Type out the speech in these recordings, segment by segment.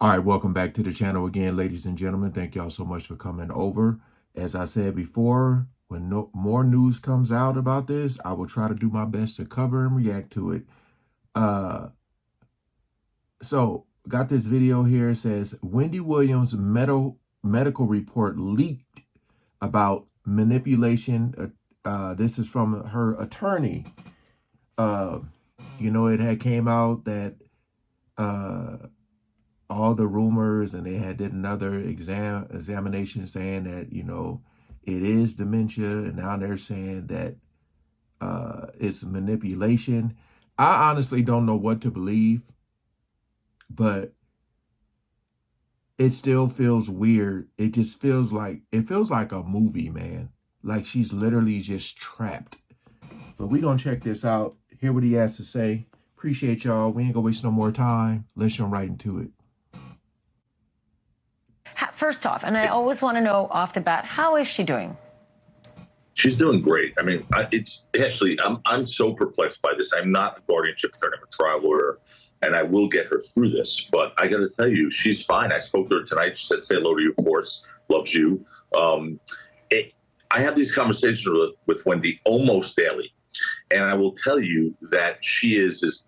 All right, welcome back to the channel again, ladies and gentlemen. Thank y'all so much for coming over. As I said before, when more news comes out about this, I will try to do my best to cover and react to it. Uh, so got this video here. It says Wendy Williams' medical report leaked about manipulation. This is from her attorney. Uh, it had came out that all the rumors, and they had did another examination saying that it is dementia, and now they're saying that it's manipulation. I honestly don't know what to believe, but it still feels weird. It feels like a movie, man. Like she's literally just trapped. But we gonna check this out, hear what he has to say. Appreciate y'all. We ain't gonna waste no more time. Let's jump right into it. First off, and I always want to know off the bat, how is she doing? She's doing great. I mean, it's actually, I'm so perplexed by this. I'm not a guardianship attorney, I'm a trial lawyer, and I will get her through this. But I got to tell you, she's fine. I spoke to her tonight. She said, "Say hello to you, of course. Loves you." Um, I have these conversations with Wendy almost daily, and I will tell you that she is as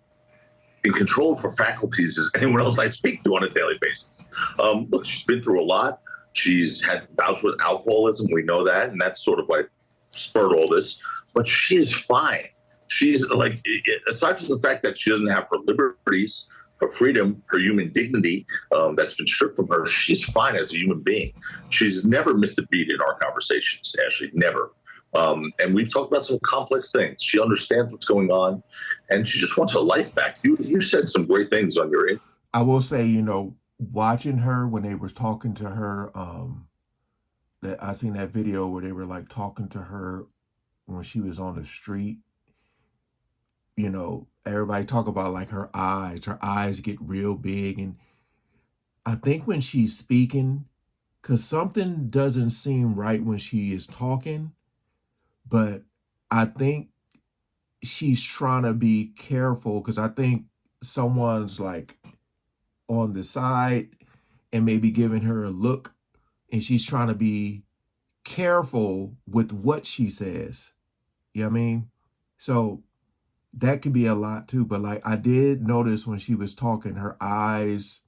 in control of her faculties as anyone else I speak to on a daily basis. Look, she's been through a lot. She's had bouts with alcoholism. We know that, and that's sort of like spurred all this. But she is fine. She's like, aside from the fact that she doesn't have her liberties, her freedom, her human dignity that's been stripped from her, she's fine as a human being. She's never missed a beat in our conversations, Ashley, never. And we've talked about some complex things. She understands what's going on, and she just wants her life back. You said some great things on your end. I will say, watching her when they were talking to her, that I seen that video where they were like talking to her when she was on the street. Everybody talk about like her eyes get real big. And I think when she's speaking, because something doesn't seem right when she is talking, but I think she's trying to be careful, because I think someone's like on the side and maybe giving her a look, and she's trying to be careful with what she says. You know what I mean? So that could be a lot too. But like I did notice when she was talking, her eyes,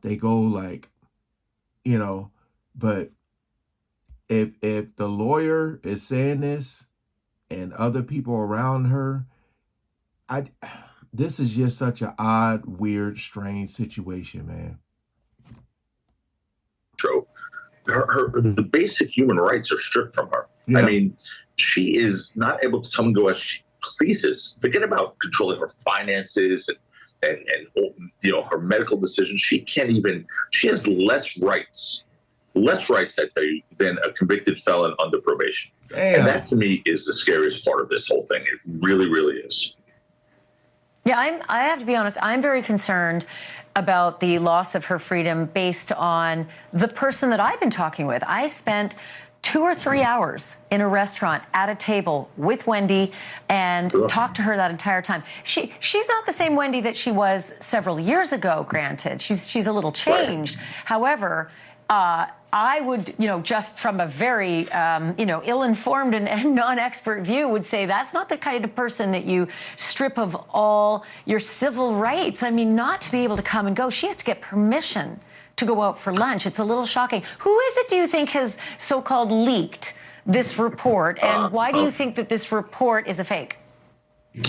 they go like, but if the lawyer is saying this and other people around her, this is just such an odd, weird, strange situation, man. The basic human rights are stripped from her. Yeah. I mean, she is not able to come and go as she pleases. Forget about controlling her finances and her medical decisions. She can't even. She has less rights, I tell you, than a convicted felon under probation. Damn. And that to me is the scariest part of this whole thing. It really, really is. Yeah, I have to be honest, I'm very concerned about the loss of her freedom based on the person that I've been talking with. I spent 2 or 3 hours in a restaurant at a table with Wendy and talked to her that entire time. She's not the same Wendy that she was several years ago, granted. She's a little changed. Right. However, I would, just from a very, ill-informed and non-expert view, would say that's not the kind of person that you strip of all your civil rights. I mean, not to be able to come and go. She has to get permission to go out for lunch. It's a little shocking. Who is it, do you think, has so-called leaked this report? And why do you think that this report is a fake?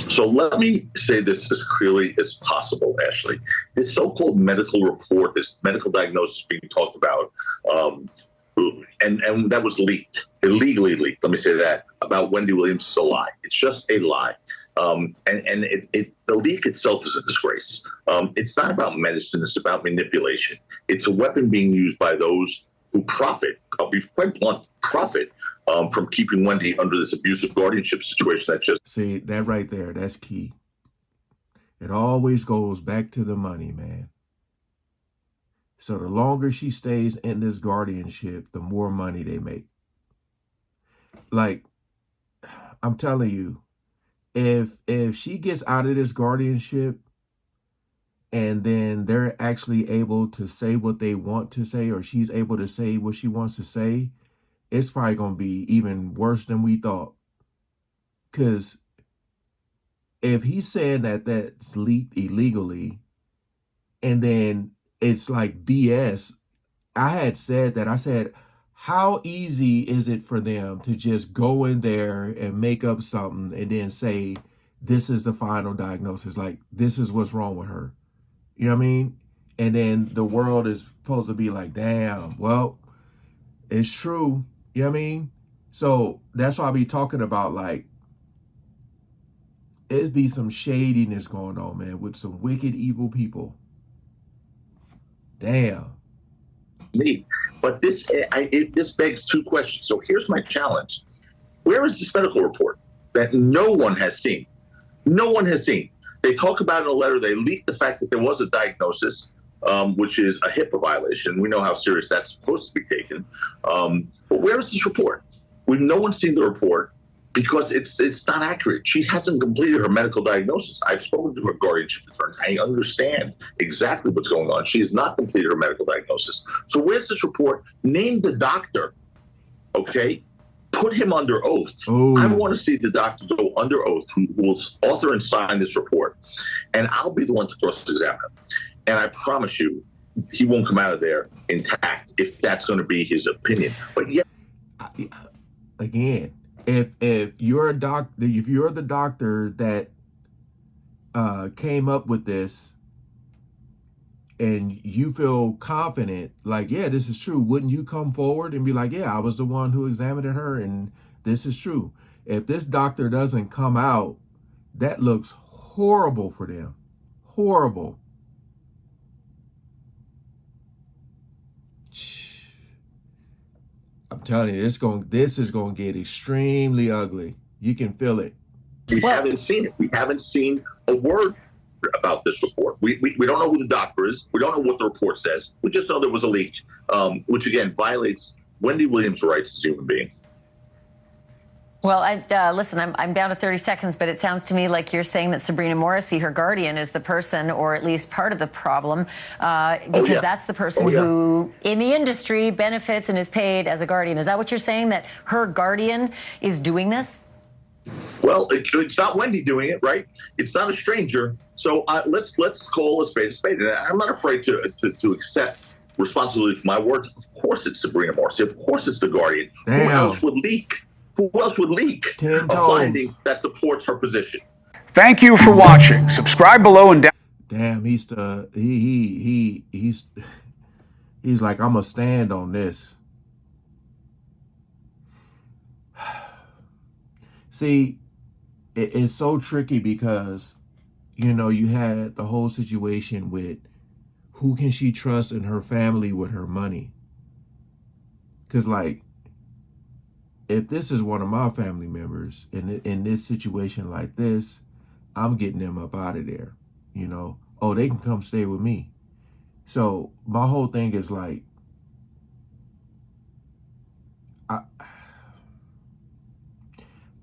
So let me say this as clearly as possible, Ashley. This so-called medical report, this medical diagnosis being talked about, and that was leaked, illegally leaked, let me say that, about Wendy Williams is a lie. It's just a lie. The leak itself is a disgrace. It's not about medicine. It's about manipulation. It's a weapon being used by those who profit, I'll be quite blunt, profit from keeping Wendy under this abusive guardianship situation. That just see that right there. That's key. It always goes back to the money, man. So the longer she stays in this guardianship, the more money they make. Like, I'm telling you, if she gets out of this guardianship, and then they're actually able to say what they want to say, or she's able to say what she wants to say, it's probably going to be even worse than we thought. Because if he's saying that that's leaked illegally, and then it's like BS, I had said that. I said, how easy is it for them to just go in there and make up something and then say, this is the final diagnosis? Like, this is what's wrong with her. You know what I mean? And then the world is supposed to be like, damn, well, it's true. You know what I mean? So that's why I be talking about, like, it be some shadiness going on, man, with some wicked, evil people. Damn. Me, but this begs two questions. So here's my challenge: where is this medical report that no one has seen? No one has seen. They talk about in a letter. They leaked the fact that there was a diagnosis, which is a HIPAA violation. We know how serious that's supposed to be taken. But where is this report? No one's seen the report because it's not accurate. She hasn't completed her medical diagnosis. I've spoken to her guardianship attorneys. I understand exactly what's going on. She has not completed her medical diagnosis. So where's this report? Name the doctor, okay? Put him under oath. Ooh. I want to see the doctor go under oath who will author and sign this report. And I'll be the one to cross-examine him. And I promise you, he won't come out of there intact if that's going to be his opinion. But yeah, again, if you're a doctor, if you're the doctor that came up with this, and you feel confident, like, yeah, this is true, wouldn't you come forward and be like, yeah, I was the one who examined her, and this is true? If this doctor doesn't come out, that looks horrible for them. Horrible. I'm telling you, this is going to get extremely ugly. You can feel it. We haven't seen it. We haven't seen a word about this report. We don't know who the doctor is. We don't know what the report says. We just know there was a leak, which again violates Wendy Williams' rights as a human being. Well, listen, I'm down to 30 seconds, but it sounds to me like you're saying that Sabrina Morrissey, her guardian, is the person, or at least part of the problem, because that's the person who, in the industry, benefits and is paid as a guardian. Is that what you're saying, that her guardian is doing this? Well, it's not Wendy doing it, right? It's not a stranger. So let's call a spade a spade. And I'm not afraid to accept responsibility for my words. Of course it's Sabrina Morrissey. Of course it's the guardian. Damn. Who else would leak? Who else would leak a finding that supports her position? Thank you for watching. Subscribe below and down. Damn, he's like, I'm gonna stand on this. See, it's so tricky because, you know, you had the whole situation with who can she trust in her family with her money? Because, like, if this is one of my family members in this situation like this, I'm getting them up out of there, you know. Oh, they can come stay with me. So my whole thing is like,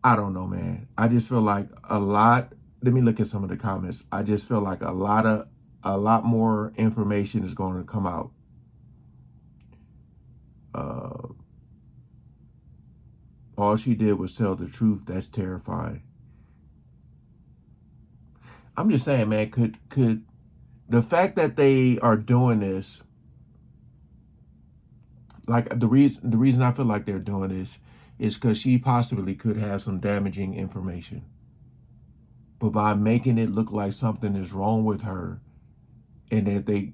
I don't know, man. I just feel like let me look at some of the comments. I just feel like a lot more information is going to come out. All she did was tell the truth. That's terrifying. I'm just saying, man, could the fact that they are doing this, like, the reason I feel like they're doing this is because she possibly could have some damaging information. But by making it look like something is wrong with her, and that they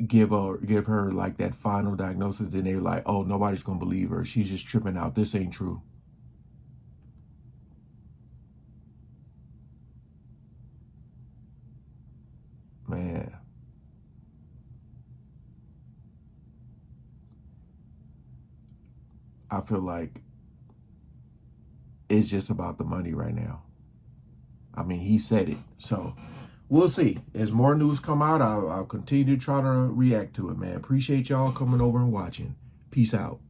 give her like that final diagnosis, and they're like, oh, nobody's gonna believe her. She's just tripping out. This ain't true. Man. I feel like it's just about the money right now. I mean, he said it. So we'll see. As more news come out, I'll continue to try to react to it, man. Appreciate y'all coming over and watching. Peace out.